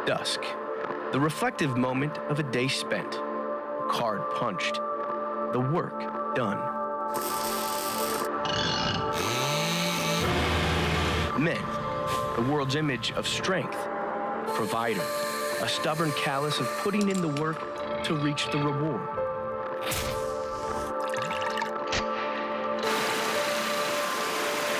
Dusk, the reflective moment of a day spent, a card punched, the work done. Men, the world's image of strength, provider, a stubborn callous of putting in the work to reach the reward.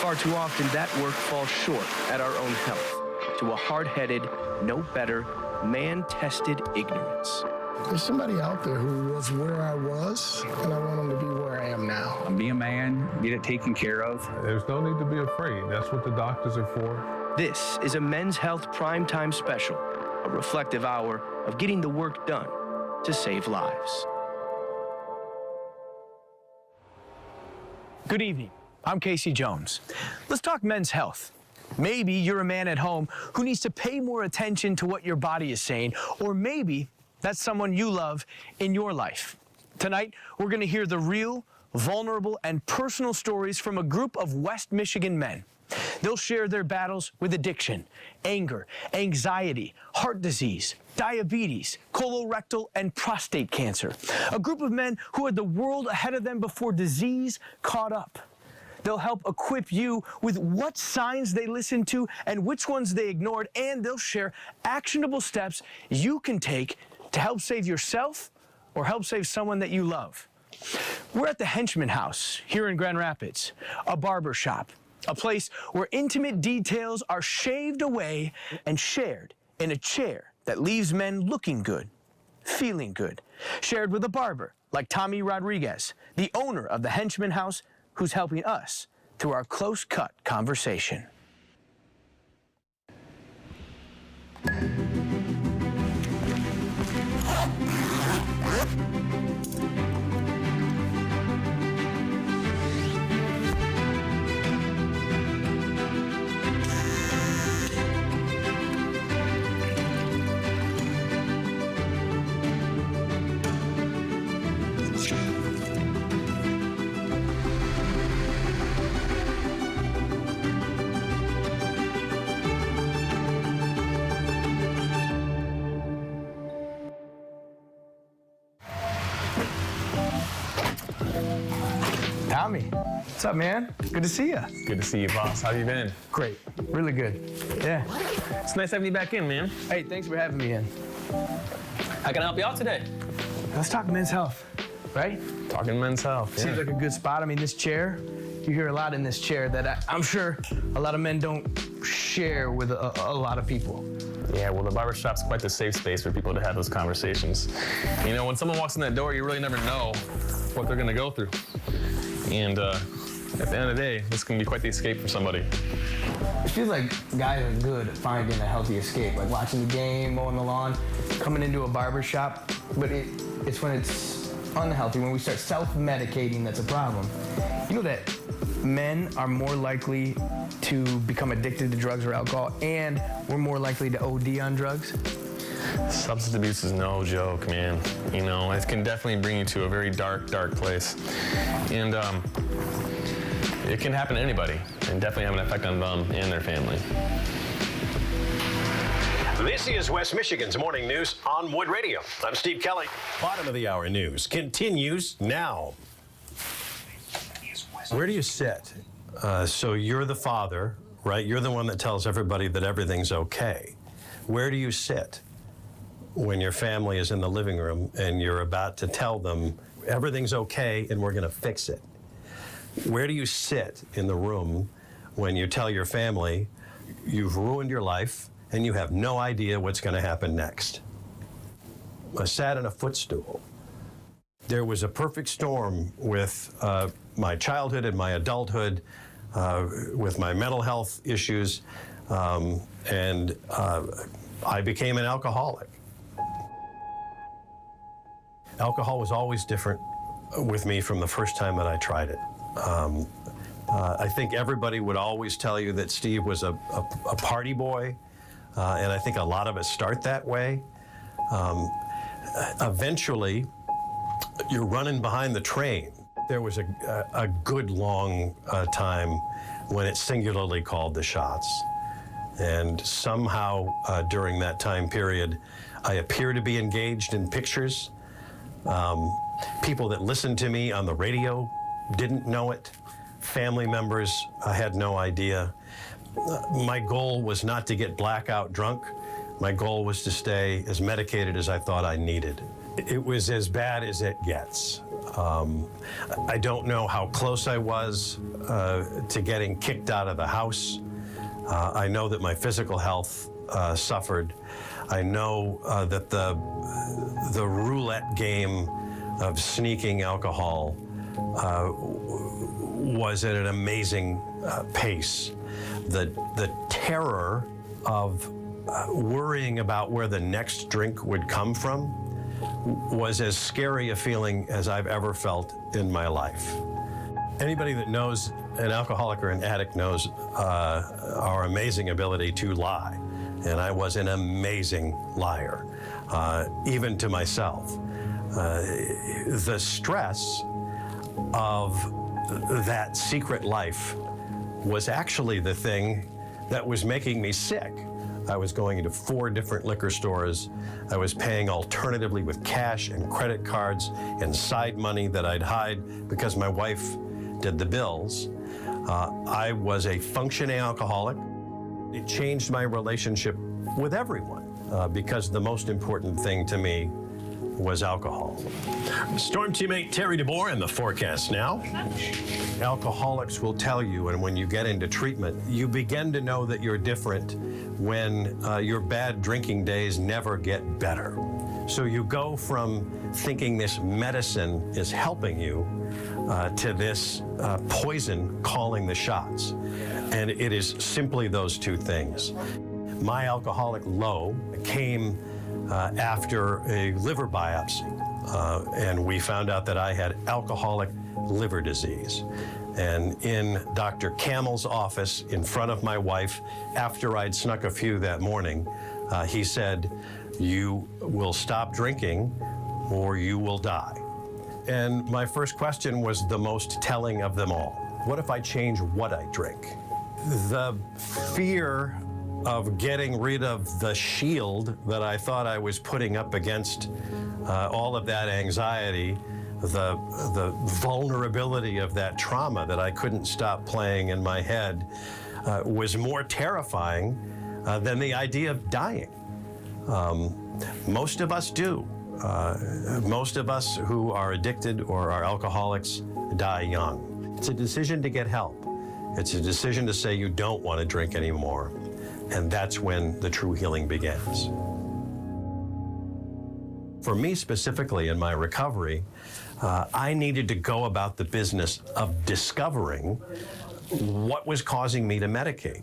Far too often, that work falls short at our own health, to a hard-headed, no better, man-tested ignorance. There's somebody out there who was where I was, and I want them to be where I am now. Be a man, get it taken care of. There's no need to be afraid. That's what the doctors are for. This is a Men's Health Primetime Special, a reflective hour of getting the work done to save lives. Good evening. I'm Casey Jones. Let's talk men's health. Maybe you're a man at home who needs to pay more attention to what your body is saying, or maybe that's someone you love in your life. Tonight, we're going to hear the real, vulnerable, and personal stories from a group of West Michigan men. They'll share their battles with addiction, anger, anxiety, heart disease, diabetes, colorectal, and prostate cancer. A group of men who had the world ahead of them before disease caught up. They'll help equip you with what signs they listened to and which ones they ignored, and they'll share actionable steps you can take to help save yourself or help save someone that you love. We're at the Henchman House here in Grand Rapids, a barbershop, a place where intimate details are shaved away and shared in a chair that leaves men looking good, feeling good, shared with a barber like Tommy Rodriguez, the owner of the Henchman House, who's helping us through our close-cut conversation. Tommy, what's up, man? Good to see you. Good to see you, boss. How you been? Great, really good. Yeah. It's nice having you back in, man. Hey, thanks for having me in. How can I help you out today? Let's talk men's health, right? Talking men's health. Seems like a good spot. I mean, this chair, you hear a lot in this chair that I'm sure a lot of men don't share with a lot of people. Yeah, well, the barbershop's quite the safe space for people to have those conversations. You know, when someone walks in that door, you really never know what they're gonna go through. And at the end of the day, this can be quite the escape for somebody. It feels like guys are good at finding a healthy escape, like watching the game, mowing the lawn, coming into a barbershop, but it's when it's unhealthy, when we start self-medicating that's a problem. You know that men are more likely to become addicted to drugs or alcohol, and we're more likely to OD on drugs? Substance abuse is no joke, man. You know, it can definitely bring you to a very dark, dark place. And it can happen to anybody, and definitely have an effect on them and their family. This is West Michigan's Morning News on Wood Radio. I'm Steve Kelly. Bottom of the hour news continues now. Where do you sit? So you're the father, right? You're the one that tells everybody that everything's okay. Where do you sit when your family is in the living room and you're about to tell them everything's okay and we're going to fix it? Where do you sit in the room when you tell your family you've ruined your life and you have no idea what's going to happen next? I sat in a footstool. There was a perfect storm with my childhood and my adulthood, with my mental health issues, and I became an alcoholic. Alcohol was always different with me from the first time that I tried it. I think everybody would always tell you that Steve was a party boy, and I think a lot of us start that way. Eventually, you're running behind the train. There was a good long time when it singularly called the shots. And somehow during that time period, I appear to be engaged in pictures. People that listened to me on the radio didn't know it. Family members had no idea. My goal was not to get blackout drunk. My goal was to stay as medicated as I thought I needed. It was as bad as it gets. I don't know how close I was to getting kicked out of the house. I know that my physical health suffered. I know that the roulette game of sneaking alcohol was at an amazing pace. The terror of worrying about where the next drink would come from was as scary a feeling as I've ever felt in my life. Anybody that knows an alcoholic or an addict knows our amazing ability to lie. And I was an amazing liar, even to myself. The stress of that secret life was actually the thing that was making me sick. I was going into 4 different liquor stores. I was paying alternatively with cash and credit cards and side money that I'd hide because my wife did the bills. I was a functioning alcoholic. It changed my relationship with everyone because the most important thing to me was alcohol. Storm teammate Terry DeBoer in the forecast now. Alcoholics will tell you, and when you get into treatment, you begin to know that you're different when your bad drinking days never get better. So you go from thinking this medicine is helping you to this poison calling the shots. And it is simply those two things. My alcoholic low came after a liver biopsy, and we found out that I had alcoholic liver disease. And in Dr. Camel's office, in front of my wife, after I'd snuck a few that morning, he said, "You will stop drinking or you will die." And my first question was the most telling of them all. What if I change what I drink? The fear of getting rid of the shield that I thought I was putting up against all of that anxiety, the vulnerability of that trauma that I couldn't stop playing in my head was more terrifying than the idea of dying. Most of us do. Most of us who are addicted or are alcoholics die young. It's a decision to get help. It's a decision to say you don't want to drink anymore. And that's when the true healing begins. For me specifically in my recovery, I needed to go about the business of discovering what was causing me to medicate.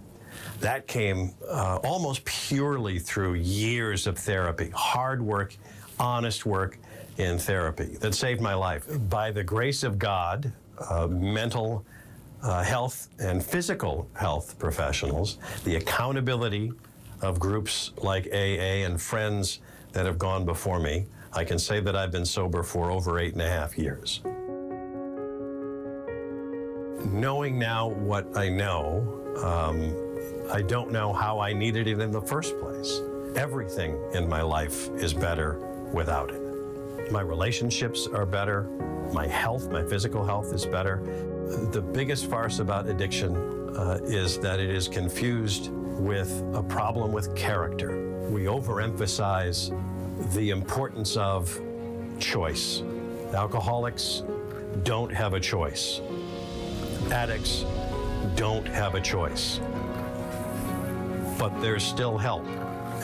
That came almost purely through years of therapy, hard work, honest work in therapy that saved my life. By the grace of God, mental health and physical health professionals, the accountability of groups like AA and friends that have gone before me, I can say that I've been sober for over 8.5 years. Knowing now what I know, I don't know how I needed it in the first place. Everything in my life is better without it. My relationships are better. My health, my physical health is better. The biggest farce about addiction is that it is confused with a problem with character. We overemphasize the importance of choice. Alcoholics don't have a choice. Addicts don't have a choice. But there's still help.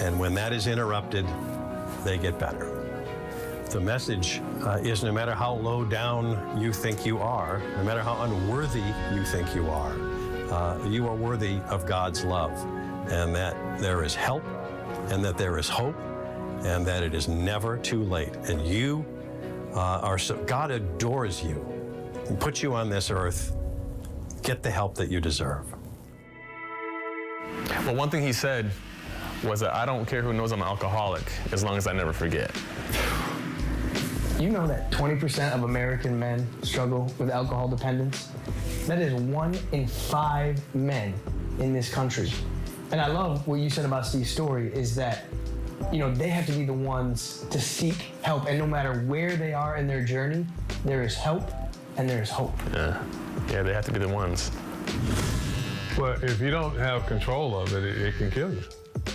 And when that is interrupted, they get better. The message is no matter how low down you think you are, no matter how unworthy you think you are worthy of God's love, and that there is help, and that there is hope, and that it is never too late. And you are so, God adores you and puts you on this earth. Get the help that you deserve. Well, one thing he said was that I don't care who knows I'm an alcoholic as long as I never forget. You know that 20% of American men struggle with alcohol dependence? That is 1 in 5 men in this country. And I love what you said about Steve's story is that, you know, they have to be the ones to seek help. And no matter where they are in their journey, there is help and there is hope. Yeah, they have to be the ones. But if you don't have control of it, it can kill you.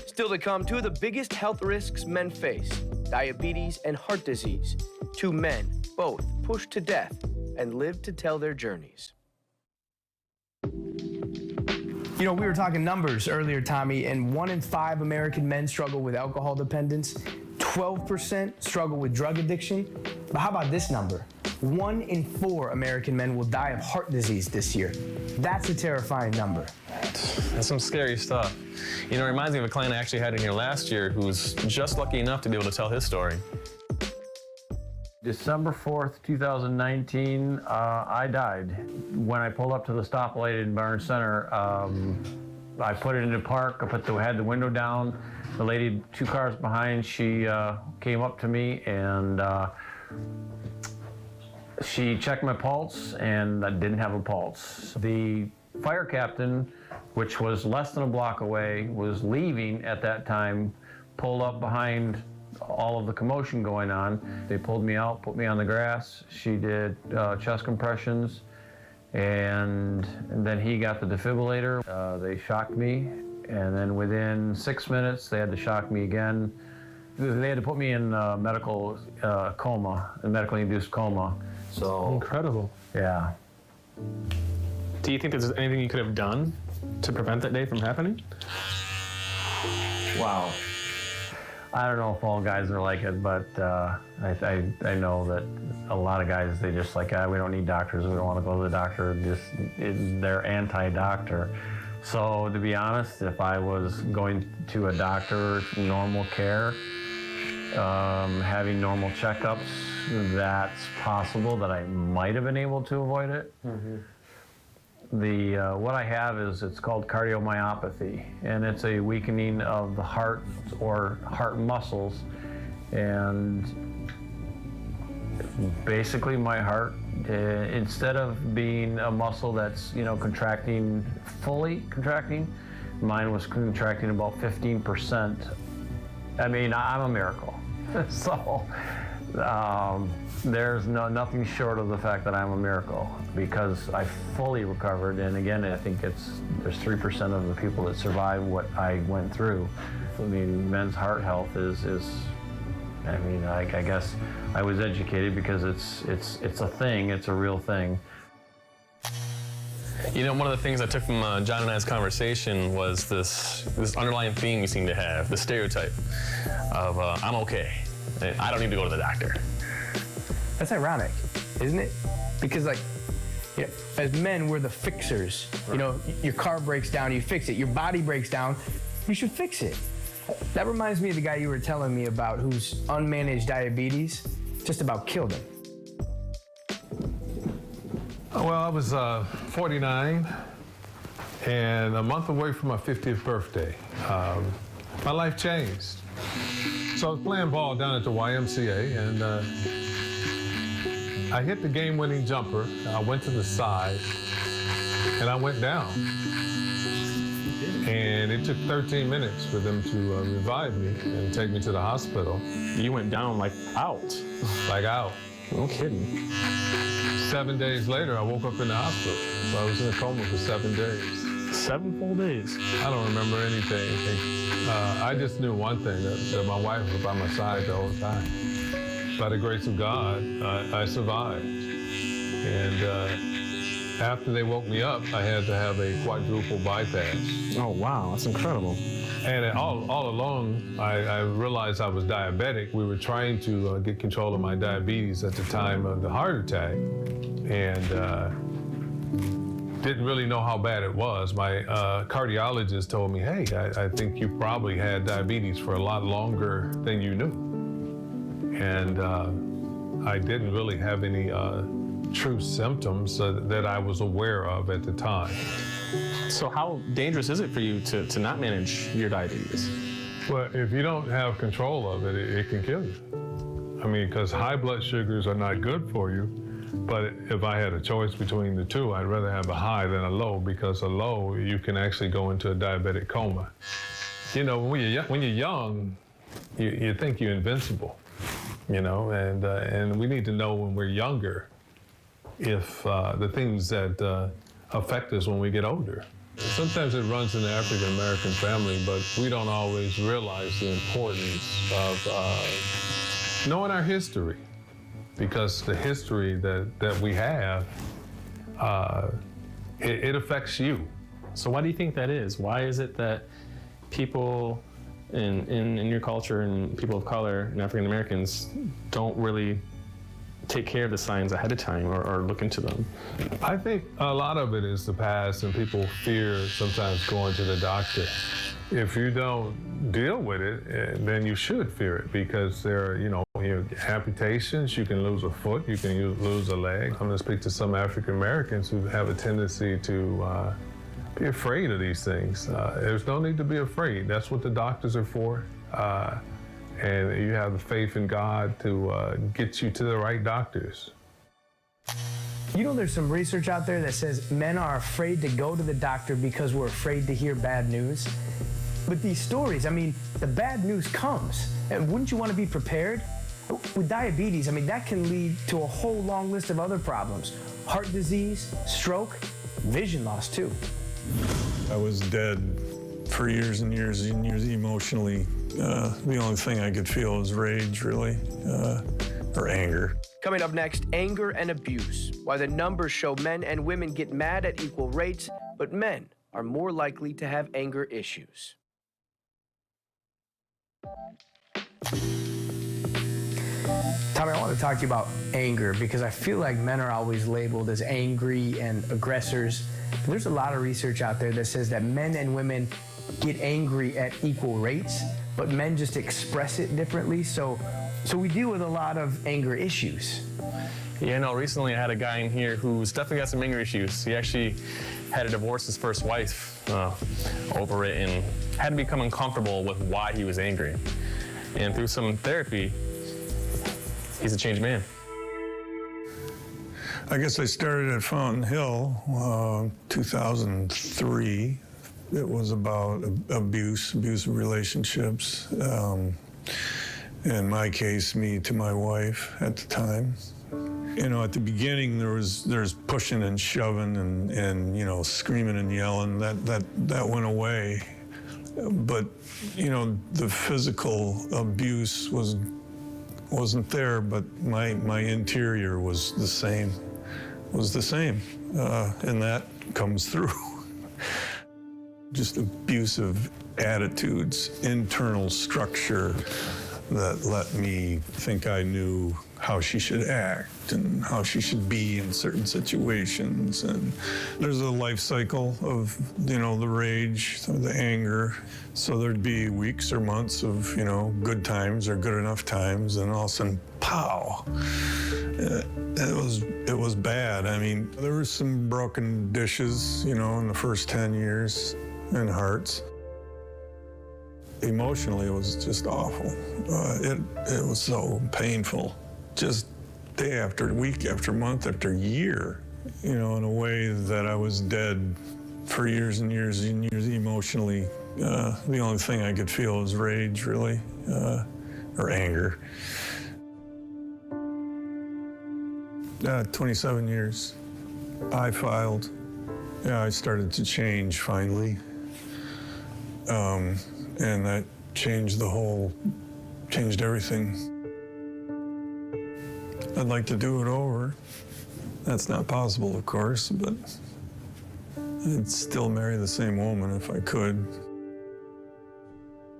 Still to come, two of the biggest health risks men face, diabetes and heart disease. Two men, both pushed to death and live to tell their journeys. You know, we were talking numbers earlier, Tommy, and 1 in 5 American men struggle with alcohol dependence. 12% struggle with drug addiction. But how about this number? 1 in 4 American men will die of heart disease this year. That's a terrifying number. That's some scary stuff. You know, it reminds me of a client I actually had in here last year who was just lucky enough to be able to tell his story. December 4th, 2019, I died. When I pulled up to the stoplight in Barnes Center, I put it in the park, had the window down. The lady 2 cars behind, she came up to me and she checked my pulse and I didn't have a pulse. The fire captain, which was less than a block away, was leaving at that time, pulled up behind all of the commotion going on. They pulled me out, put me on the grass. She did chest compressions, and then he got the defibrillator. They shocked me, and then within 6 minutes, they had to shock me again. They had to put me in medical coma, a medically induced coma. So incredible. Yeah. Do you think there's anything you could have done to prevent that day from happening? Wow. I don't know if all guys are like it, but I know that a lot of guys, they just like, we don't need doctors, we don't want to go to the doctor, they're anti-doctor. So to be honest, if I was going to a doctor, normal care, having normal checkups, that's possible that I might have been able to avoid it. Mm-hmm. What I have is, it's called cardiomyopathy, and it's a weakening of the heart or heart muscles. And basically my heart, instead of being a muscle that's, you know, contracting, fully contracting, mine was contracting about 15%. I mean, I'm a miracle. So there's nothing short of the fact that I'm a miracle, because I fully recovered. And again, I think there's 3% of the people that survive what I went through. I mean, men's heart health is I mean, I guess I was educated because it's a thing, it's a real thing. You know, one of the things I took from John and I's conversation was this underlying theme we seem to have, the stereotype of I'm okay, I don't need to go to the doctor. That's ironic, isn't it? Because, like, you know, as men, we're the fixers. Right. You know, your car breaks down, you fix it. Your body breaks down, you should fix it. That reminds me of the guy you were telling me about, whose unmanaged diabetes just about killed him. Well, I was 49 and a month away from my 50th birthday. My life changed. So I was playing ball down at the YMCA, and I hit the game-winning jumper. I went to the side, and I went down. And it took 13 minutes for them to revive me and take me to the hospital. You went down like out? Like out. No kidding. 7 days later, I woke up in the hospital. So I was in a coma for 7 days. 7 full days? I don't remember anything. I just knew one thing, that my wife was by my side the whole time. By the grace of God, I survived. And after they woke me up, I had to have a quadruple bypass. Oh, wow, that's incredible. And all along, I realized I was diabetic. We were trying to get control of my diabetes at the time of the heart attack, and didn't really know how bad it was. My cardiologist told me, hey, I think you probably had diabetes for a lot longer than you knew. And I didn't really have any true symptoms that I was aware of at the time. So how dangerous is it for you to not manage your diabetes? Well, if you don't have control of it, it can kill you. I mean, because high blood sugars are not good for you. But if I had a choice between the two, I'd rather have a high than a low, because a low, you can actually go into a diabetic coma. You know, when you're young, you think you're invincible, you know, and we need to know when we're younger if the things that affect us when we get older. Sometimes it runs in the African-American family, but we don't always realize the importance of knowing our history, because the history that we have, it affects you. So why do you think that is? Why is it that people in your culture and people of color and African Americans don't really take care of the signs ahead of time or look into them? I think a lot of it is the past, and people fear sometimes going to the doctor. If you don't deal with it, then you should fear it, because there are, you know, amputations, you can lose a foot, you can lose a leg. I'm going to speak to some African Americans who have a tendency to be afraid of these things. There's no need to be afraid. That's what the doctors are for. And you have the faith in God to get you to the right doctors. You know, there's some research out there that says men are afraid to go to the doctor because we're afraid to hear bad news. With these stories, I mean, the bad news comes, and wouldn't you want to be prepared? With diabetes, I mean, that can lead to a whole long list of other problems. Heart disease, stroke, vision loss too. I was dead for years and years and years emotionally. The only thing I could feel was rage, really, or anger. Coming up next, anger and abuse. Why the numbers show men and women get mad at equal rates, but men are more likely to have anger issues. Tommy, I want to talk to you about anger, because I feel like men are always labeled as angry and aggressors. But there's a lot of research out there that says that men and women get angry at equal rates, but men just express it differently. So we deal with a lot of anger issues. Yeah, no, recently I had a guy in here who's definitely got some anger issues. He actually had to divorce his first wife over it, and had to become uncomfortable with why he was angry. And through some therapy, he's a changed man. I guess I started at Fountain Hill, 2003. It was about abusive relationships. In my case, me to my wife at the time. You know, at the beginning, there's pushing and shoving and you know, screaming and yelling. That went away. But you know, the physical abuse wasn't there, but my interior was the same. And that comes through. Just abusive attitudes, internal structure that let me think I knew how she should act and how she should be in certain situations. And there's a life cycle of, you know, the rage, the anger. So there'd be weeks or months of, you know, good times or good enough times, and all of a sudden, pow. It was bad. I mean, there were some broken dishes, you know, in the first 10 years, and hearts. Emotionally, it was just awful. It was so painful. Just day after week after month after year, you know, in a way that I was dead for years and years and years emotionally. The only thing I could feel was rage, really, or anger. 27 years. I filed. Yeah, I started to change finally. And that changed everything. I'd like to do it over. That's not possible, of course, but I'd still marry the same woman if I could.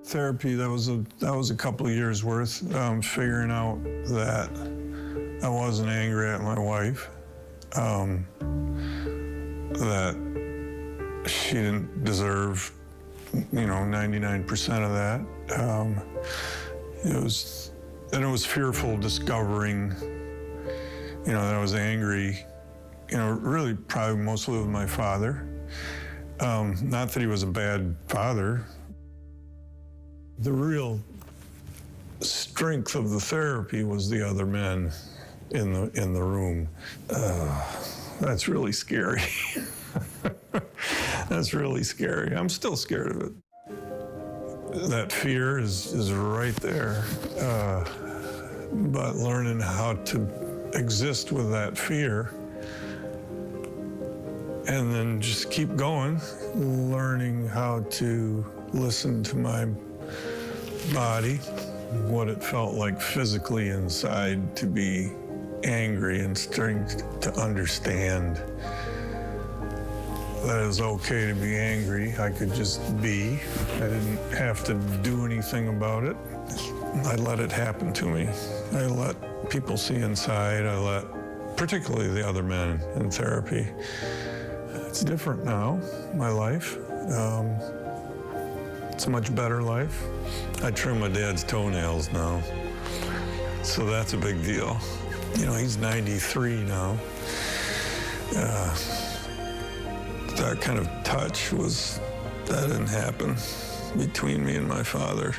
Therapy, that was a couple of years worth, figuring out that I wasn't angry at my wife, that she didn't deserve, you know, 99% of that. It was fearful discovering, you know, that I was angry, you know, really probably mostly with my father. Not that he was a bad father. The real strength of the therapy was the other men. in the room. That's really scary. That's really scary. I'm still scared of it. That fear is right there. But learning how to exist with that fear and then just keep going, learning how to listen to my body, what it felt like physically inside to be angry, and starting to understand that it was okay to be angry. I could just be. I didn't have to do anything about it. I let it happen to me. I let people see inside. I let, particularly the other men in therapy. It's different now, my life. It's a much better life. I trim my dad's toenails now, so that's a big deal. You know, he's 93 now. That kind of touch that didn't happen between me and my father.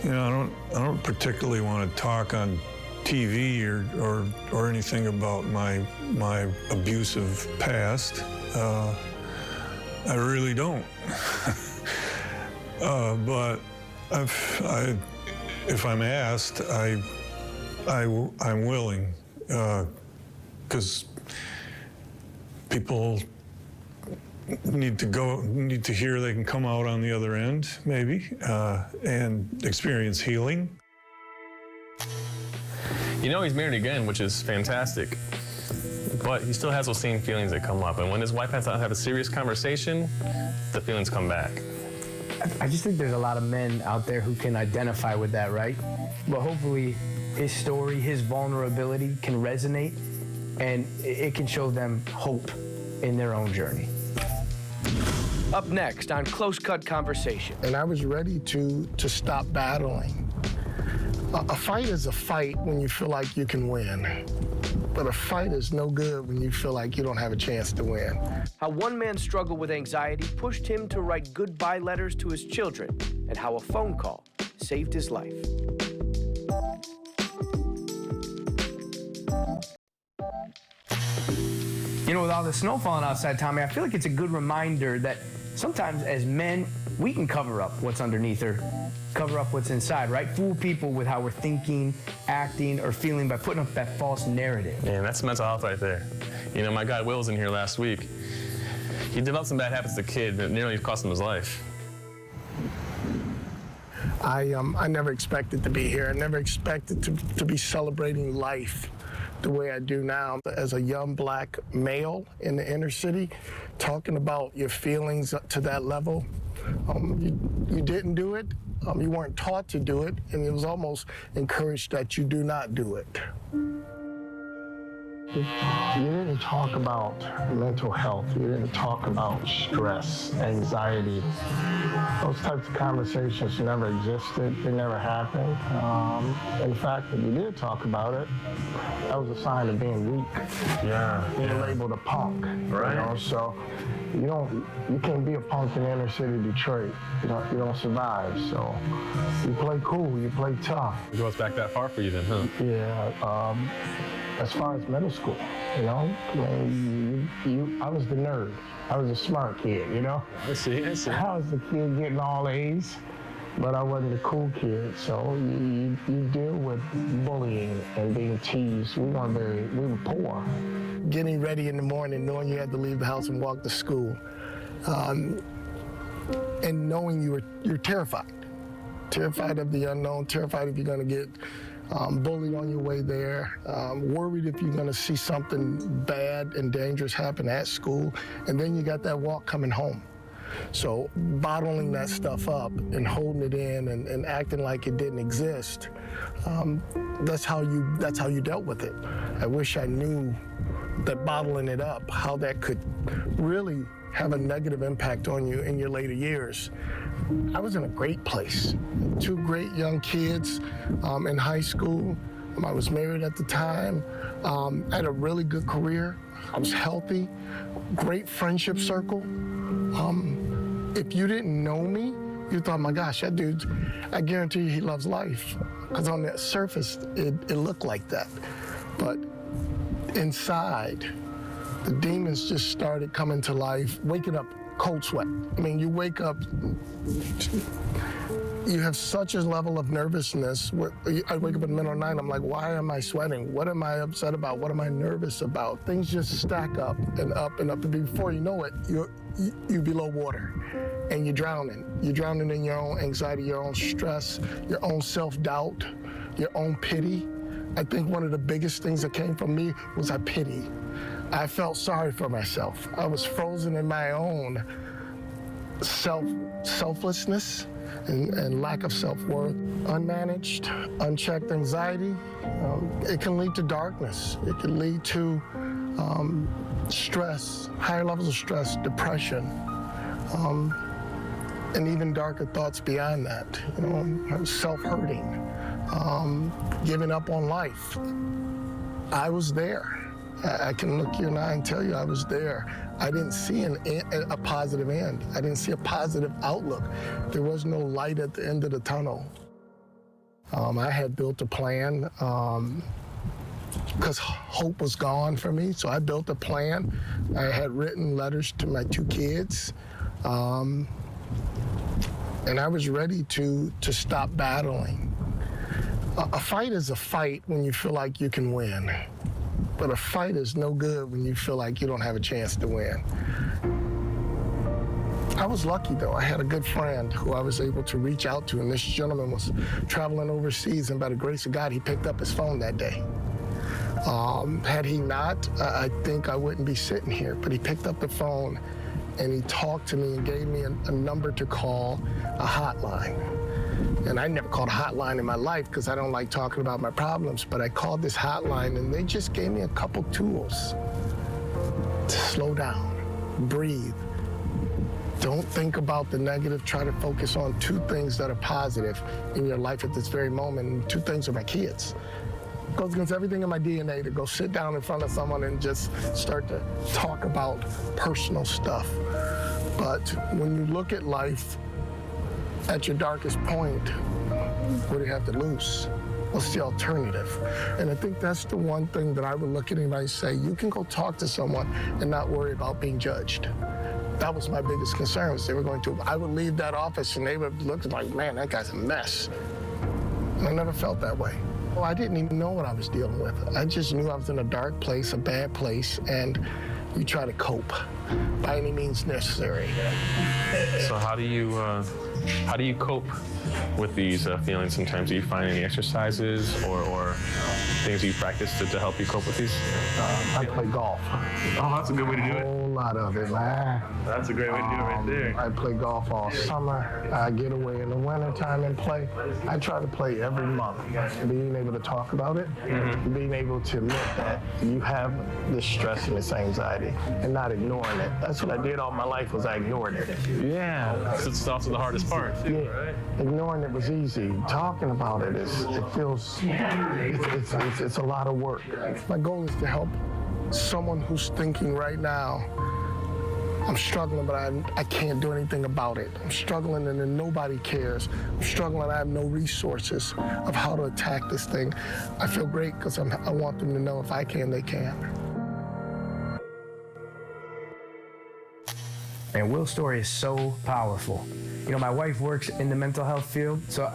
You know, I don't particularly want to talk on TV or anything about my abusive past. I really don't. But if I'm asked, I'm willing, because people need to hear they can come out on the other end, maybe, and experience healing. You know, he's married again, which is fantastic, but he still has those same feelings that come up. And when his wife has to have a serious conversation, the feelings come back. I just think there's a lot of men out there who can identify with that, right? But hopefully his story, his vulnerability can resonate, and it can show them hope in their own journey. Up next on Close Cut Conversation. And I was ready to stop battling. A fight is a fight when you feel like you can win. But a fight is no good when you feel like you don't have a chance to win. How one man's struggle with anxiety pushed him to write goodbye letters to his children, and how a phone call saved his life. You know, with all the snow falling outside, Tommy, I feel like it's a good reminder that sometimes as men, we can cover up what's underneath or cover up what's inside, right? Fool people with how we're thinking, acting, or feeling by putting up that false narrative. Yeah, that's mental health right there. You know, my guy Will was in here last week. He developed some bad habits as a kid that nearly cost him his life. I never expected to be here. I never expected to be celebrating life the way I do now. As a young black male in the inner city, talking about your feelings to that level, you didn't do it. You weren't taught to do it, and it was almost encouraged that you do not do it. You didn't talk about mental health. You didn't talk about stress, anxiety. Those types of conversations never existed. They never happened. In fact, if you did talk about it, that was a sign of being weak. Yeah. Being labeled a punk. Right. You know, so you can't be a punk in the inner city of Detroit. You don't survive. So you play cool. You play tough. It goes back that far for you then, huh? Yeah. As far as middle school, you know, I was the nerd. I was a smart kid, you know? I see. I was the kid getting all A's, but I wasn't the cool kid. So you deal with bullying and being teased. We were poor. Getting ready in the morning, knowing you had to leave the house and walk to school, and knowing you're terrified. Terrified of the unknown, terrified if you're gonna get bullied on your way there, worried if you're going to see something bad and dangerous happen at school, and then you got that walk coming home. So bottling that stuff up and holding it in and acting like it didn't exist, that's how you dealt with it. I wish I knew that bottling it up, how that could really have a negative impact on you in your later years. I was in a great place. 2 great young kids in high school. I was married at the time. I had a really good career. I was healthy. Great friendship circle. If you didn't know me, you thought, my gosh, that dude, I guarantee you he loves life. Because on the surface, it looked like that. But inside, the demons just started coming to life, waking up cold sweat. I mean, you wake up, you have such a level of nervousness. I wake up in the middle of the night, I'm like, why am I sweating? What am I upset about? What am I nervous about? Things just stack up and up and up. And before you know it, you're below water and you're drowning. You're drowning in your own anxiety, your own stress, your own self-doubt, your own pity. I think one of the biggest things that came from me was pity. I felt sorry for myself. I was frozen in my own selflessness and lack of self-worth. Unmanaged, unchecked anxiety, it can lead to darkness. It can lead to stress, higher levels of stress, depression, and even darker thoughts beyond that. Self-hurting, giving up on life. I was there. I can look you in the eye and tell you I was there. I didn't see a positive end. I didn't see a positive outlook. There was no light at the end of the tunnel. I had built a plan because hope was gone for me. So I built a plan. I had written letters to my 2 kids. And I was ready to stop battling. A fight is a fight when you feel like you can win. But a fight is no good when you feel like you don't have a chance to win. I was lucky, though. I had a good friend who I was able to reach out to, and this gentleman was traveling overseas, and by the grace of God, he picked up his phone that day. Had he not, I think I wouldn't be sitting here, but he picked up the phone, and he talked to me and gave me a number to call, a hotline. And I never called a hotline in my life because I don't like talking about my problems, but I called this hotline and they just gave me a couple tools to slow down, breathe. Don't think about the negative. Try to focus on 2 things that are positive in your life at this very moment. And 2 things are my kids. It goes against everything in my DNA to go sit down in front of someone and just start to talk about personal stuff. But when you look at life, at your darkest point, what do you have to lose? What's the alternative? And I think that's the one thing that I would look at anybody and say, you can go talk to someone and not worry about being judged. That was my biggest concern. Was they were going to, I would leave that office and they would look like, man, that guy's a mess. And I never felt that way. Well, I didn't even know what I was dealing with. I just knew I was in a dark place, a bad place, and you try to cope by any means necessary. So how do you cope with these feelings sometimes? Do you find any exercises or things you practice to help you cope with these? I play golf. Oh, that's a good way to do it. A whole lot of it, man. That's a great way to do it right there. I play golf all summer. I get away in the wintertime and play. I try to play every month. Being able to talk about it, being able to admit that you have this stress and this anxiety and not ignoring it. That's what I did all my life, was I ignored it. Yeah, it's also the hardest part too, yeah. right? Ignoring it was easy. Talking about it it's a lot of work. My goal is to help someone who's thinking right now, I'm struggling, but I can't do anything about it. I'm struggling and then nobody cares. I'm struggling, I have no resources of how to attack this thing. I feel great because I want them to know if I can, they can. And Will's story is so powerful. You know, my wife works in the mental health field, so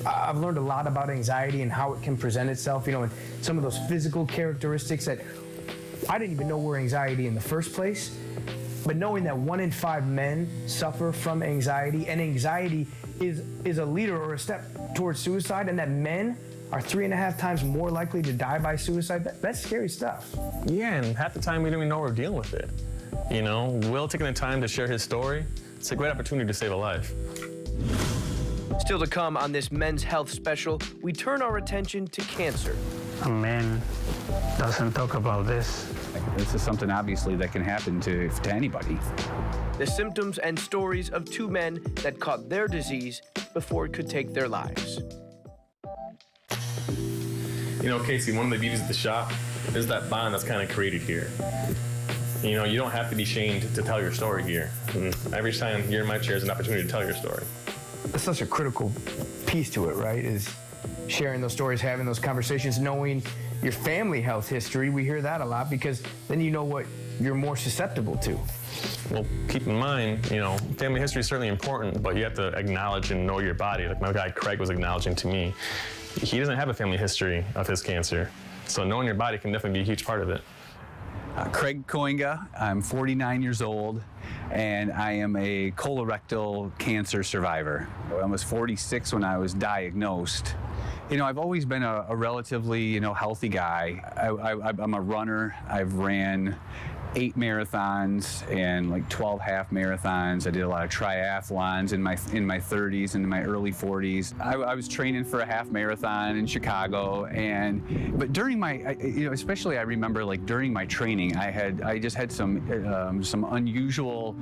I've learned a lot about anxiety and how it can present itself, you know, and some of those physical characteristics that I didn't even know were anxiety in the first place. But knowing that 1 in 5 men suffer from anxiety, and anxiety is a leader or a step towards suicide, and that men are 3.5 times more likely to die by suicide, that's scary stuff. Yeah, and half the time we don't even know we're dealing with it. You know, Will taking the time to share his story, it's a great opportunity to save a life. Still to come on this Men's Health special, we turn our attention to cancer. A man doesn't talk about this. This is something obviously that can happen to anybody. The symptoms and stories of 2 men that caught their disease before it could take their lives. You know, Casey, one of the beauties of the shop is that bond that's kind of created here. You know, you don't have to be shamed to tell your story here. And every time you're in my chair is an opportunity to tell your story. That's such a critical piece to it, right? Is sharing those stories, having those conversations, knowing your family health history. We hear that a lot because then you know what you're more susceptible to. Well, keep in mind, family history is certainly important, but you have to acknowledge and know your body. Like my guy Craig was acknowledging to me, he doesn't have a family history of his cancer. So knowing your body can definitely be a huge part of it. Craig Koinga, I'm 49 years old, and I am a colorectal cancer survivor. I was 46 when I was diagnosed. I've always been a relatively, healthy guy. I'm a runner. I've ran 8 marathons and like 12 half marathons. I did a lot of triathlons in my 30s and in my early 40s. I was training for a half marathon in Chicago, but during my, especially I remember like during my training, I just had some unusual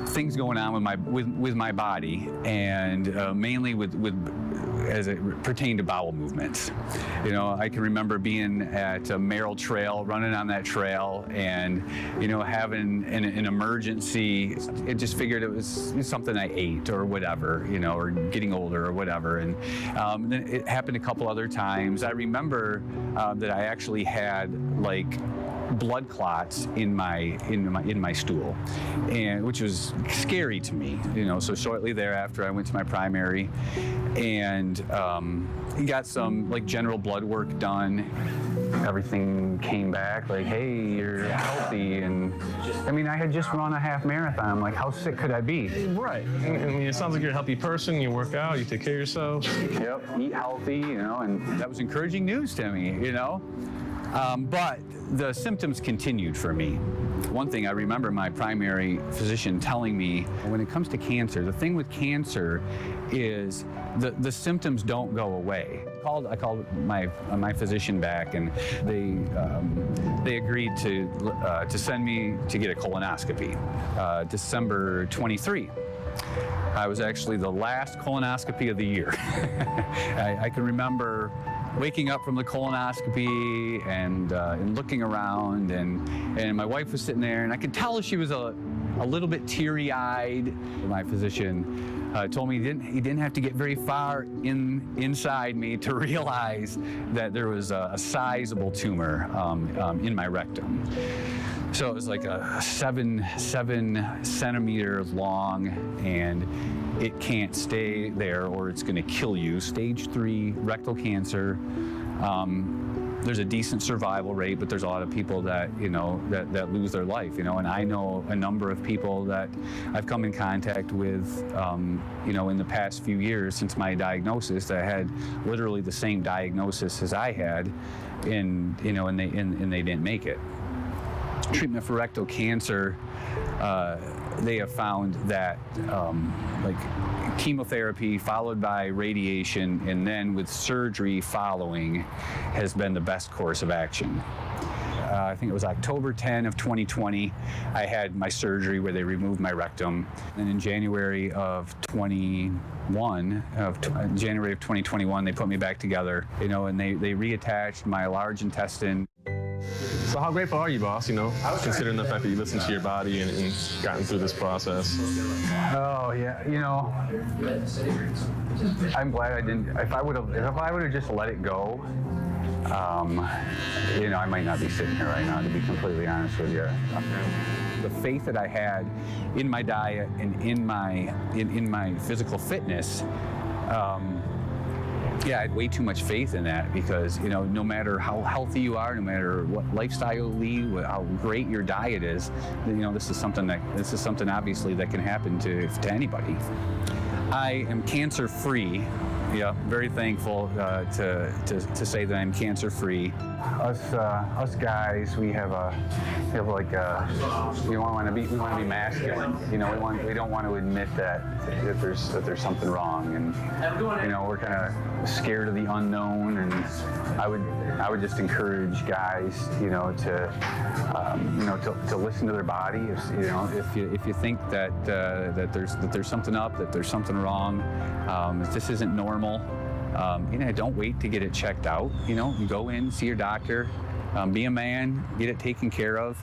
things going on with my body, and mainly with as it pertained to bowel movements. I can remember being at a Merrill Trail, running on that trail, and having an emergency. I just figured it was something I ate or whatever, or getting older or whatever. And then it happened a couple other times. I remember that I actually had like blood clots in my stool, and which was scary to me. So shortly thereafter, I went to my primary and got some like general blood work done. Everything came back like, hey, you're healthy. And I had just run a half marathon. I'm like, how sick could I be? Right. It sounds like you're a healthy person. You work out, you take care of yourself. Yep, eat healthy, and that was encouraging news to me, But the symptoms continued for me. One thing I remember my primary physician telling me, when it comes to cancer, the thing with cancer is the symptoms don't go away. I called my physician back, and they agreed to send me to get a colonoscopy. December 23. I was actually the last colonoscopy of the year. I can remember waking up from the colonoscopy and looking around, and my wife was sitting there, and I could tell she was a little bit teary-eyed. My physician told me he didn't have to get very far inside me to realize that there was a sizable tumor in my rectum. So it was like a 7 centimeters long, and it can't stay there or it's going to kill you. Stage 3 rectal cancer. There's a decent survival rate, but there's a lot of people that that lose their life. And I know a number of people that I've come in contact with, in the past few years since my diagnosis, that had literally the same diagnosis as I had, and they didn't make it. Treatment for rectal cancer, they have found that chemotherapy followed by radiation and then with surgery following has been the best course of action. I think it was October 10 of 2020, I had my surgery where they removed my rectum. And in January of 2021, they put me back together, and they reattached my large intestine. So how grateful are you, boss, considering the fact that you listened to your body and gotten through this process? Oh, yeah, I'm glad I didn't. If I would have just let it go, I might not be sitting here right now, to be completely honest with you. The faith that I had in my diet and in my physical fitness, I had way too much faith in that, because no matter how healthy you are, no matter what lifestyle you lead, how great your diet is, this is something obviously that can happen to anybody. I am cancer free. Yeah, very thankful to say that I'm cancer free. Us guys, we want to be masculine. We don't want to admit that there's something wrong, and we're kind of scared of the unknown. And I would just encourage guys, to listen to their body. If you think that there's something up, that there's something wrong, if this isn't normal. Don't wait to get it checked out. You go in, see your doctor, be a man, get it taken care of.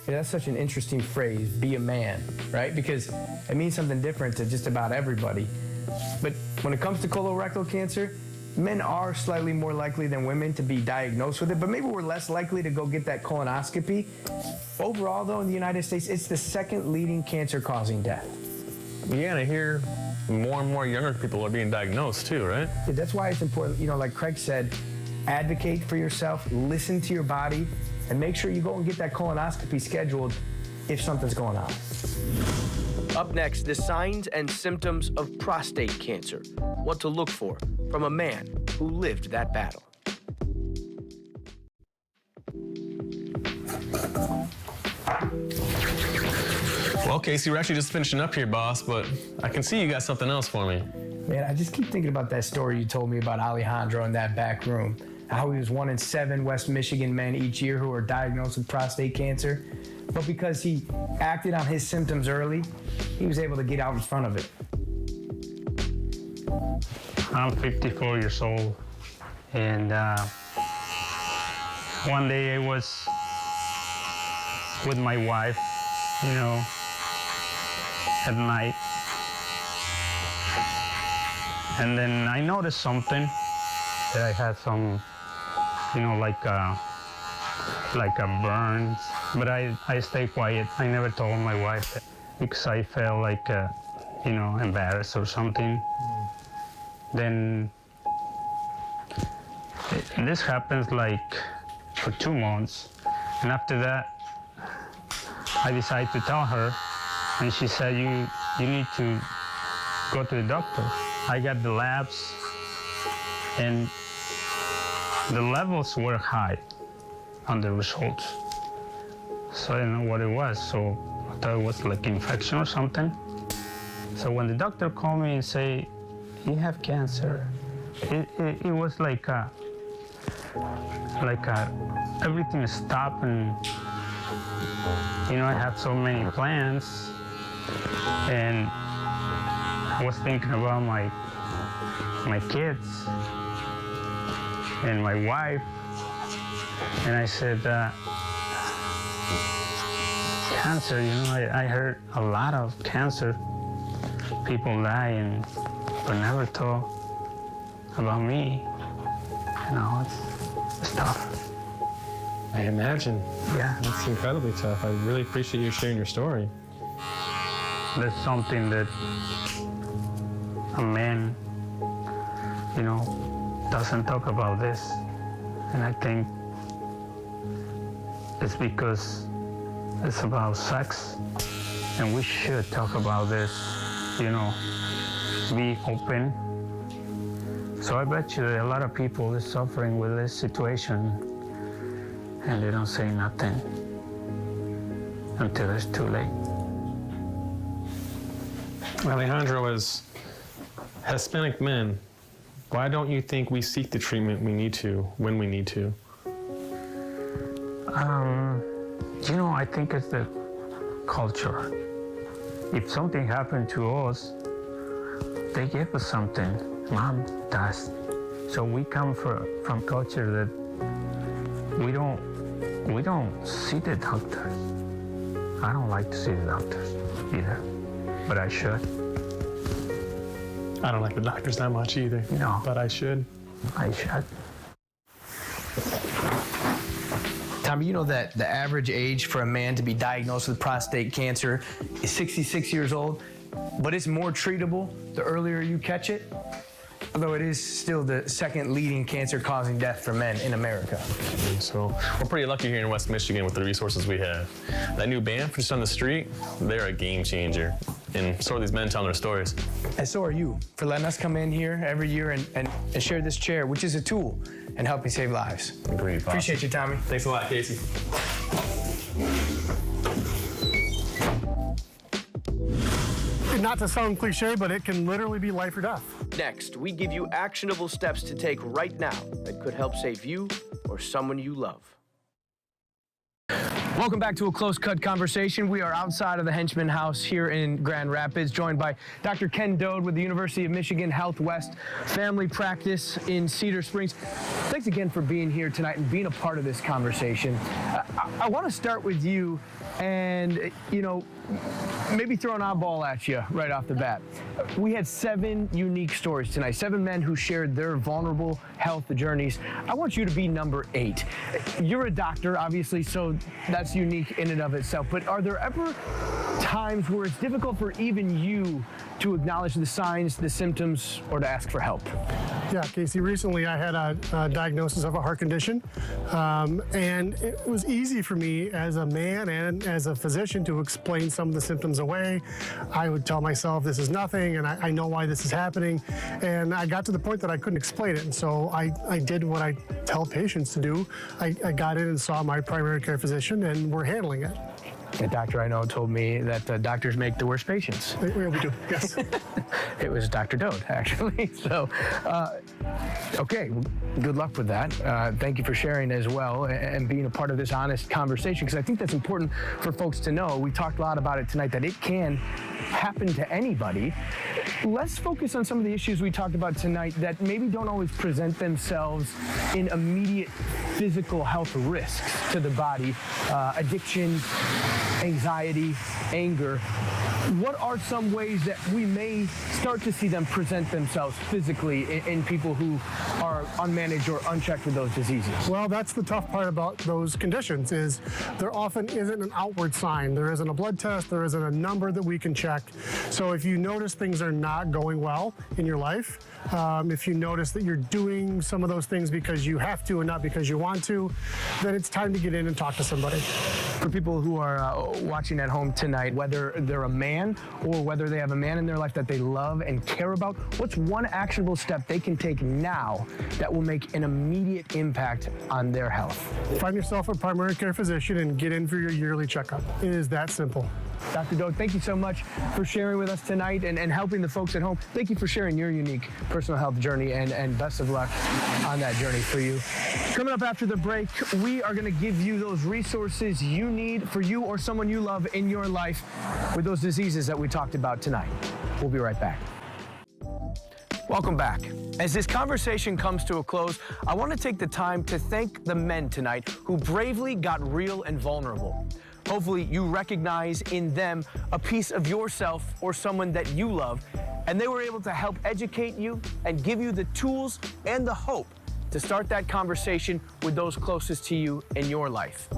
Yeah, that's such an interesting phrase, be a man, right? Because it means something different to just about everybody. But when it comes to colorectal cancer, men are slightly more likely than women to be diagnosed with it, but maybe we're less likely to go get that colonoscopy. Overall, though, in the United States, it's the second leading cancer-causing death. Yeah, and I hear more and more younger people are being diagnosed too, right? Yeah, that's why it's important, like Craig said, advocate for yourself, listen to your body, and make sure you go and get that colonoscopy scheduled if something's going on. Up next, the signs and symptoms of prostate cancer. What to look for from a man who lived that battle. Well, Casey, we're actually just finishing up here, boss, but I can see you got something else for me. Man, I just keep thinking about that story you told me about Alejandro in that back room. How he was 1 in 7 West Michigan men each year who were diagnosed with prostate cancer. But because he acted on his symptoms early, he was able to get out in front of it. I'm 54 years old, and one day I was with my wife, at night, and then I noticed something, that I had some, like a burns, but I stayed quiet. I never told my wife that because I felt like, embarrassed or something. Then this happens like for 2 months, and after that I decided to tell her, and she said, you need to go to the doctor. I got the labs, and the levels were high on the results, so I didn't know what it was, so I thought it was like infection or something. So when the doctor called me and say, you have cancer, it was like everything stopped, and I had so many plans, and I was thinking about my kids and my wife, and I said, cancer, I heard a lot of cancer people die, but never thought about me. It's tough. I imagine. Yeah. It's incredibly tough. I really appreciate you sharing your story. That's something that a man, doesn't talk about this. And I think it's because it's about sex, and we should talk about this, be open. So I bet you that a lot of people are suffering with this situation, and they don't say nothing until it's too late. Alejandro, as Hispanic men, why don't you think we seek the treatment we need to when we need to? I think it's the culture. If something happened to us, they give us something. Mom does. So we come from culture that we don't see the doctors. I don't like to see the doctors either, but I should. I don't like the doctors that much either. No. But I should. I should. Tommy, you know that the average age for a man to be diagnosed with prostate cancer is 66 years old, but it's more treatable the earlier you catch it, although it is still the second leading cancer-causing death for men in America. So we're pretty lucky here in West Michigan with the resources we have. That new band just on the street, they're a game changer. And so are these men telling their stories. And so are you, for letting us come in here every year and share this chair, which is a tool in helping save lives. Agreed, boss. Appreciate you, Tommy. Thanks a lot, Casey. Not to sound cliche, but it can literally be life or death. Next, we give you actionable steps to take right now that could help save you or someone you love. Welcome back to A Close Cut Conversation. We are outside of the Henchman House here in Grand Rapids, joined by Dr. Ken Dode with the University of Michigan Health West Family Practice in Cedar Springs. Thanks again for being here tonight and being a part of this conversation. I want to start with you, and maybe throw an oddball at you right off the bat. We had 7 unique stories tonight, 7 men who shared their vulnerable health journeys. I want you to be number 8. You're a doctor, obviously, so that's unique in and of itself, but are there ever times where it's difficult for even you to acknowledge the signs, the symptoms, or to ask for help? Yeah, Casey, recently I had a diagnosis of a heart condition, and it was easy for me as a man and as a physician to explain some of the symptoms away. I would tell myself this is nothing, and I know why this is happening, and I got to the point that I couldn't explain it, and so I did what I tell patients to do. I got in and saw my primary care physician, and we're handling it. A doctor I know told me that doctors make the worst patients. Yeah, we do, yes. It was Dr. Dode, actually. So, okay, well, good luck with that. Thank you for sharing as well and being a part of this honest conversation, because I think that's important for folks to know. We talked a lot about it tonight, that it can happen to anybody. Let's focus on some of the issues we talked about tonight that maybe don't always present themselves in immediate physical health risks to the body. Addiction, anxiety, anger. What are some ways that we may start to see them present themselves physically in people who are unmanaged or unchecked with those diseases? Well, that's the tough part about those conditions, is there often isn't an outward sign. There isn't a blood test, there isn't a number that we can check. So if you notice things are not going well in your life, if you notice that you're doing some of those things because you have to and not because you want to, then it's time to get in and talk to somebody. For people who are watching at home tonight, whether they're a man or whether they have a man in their life that they love and care about, what's one actionable step they can take now that will make an immediate impact on their health? Find yourself a primary care physician and get in for your yearly checkup. It is that simple. Dr. Dode, thank you so much for sharing with us tonight and helping the folks at home. Thank you for sharing your unique personal health journey, and best of luck on that journey for you. Coming up after the break, we are going to give you those resources you need for you or someone you love in your life with those diseases that we talked about tonight. We'll be right back. Welcome back. As this conversation comes to a close, I want to take the time to thank the men tonight who bravely got real and vulnerable. Hopefully you recognize in them a piece of yourself or someone that you love, and they were able to help educate you and give you the tools and the hope to start that conversation with those closest to you in your life.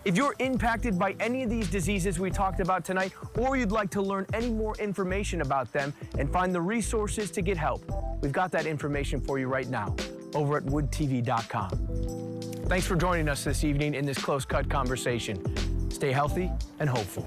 If you're impacted by any of these diseases we talked about tonight, or you'd like to learn any more information about them and find the resources to get help, we've got that information for you right now over at woodtv.com. Thanks for joining us this evening in this close-cut conversation. Stay healthy and hopeful.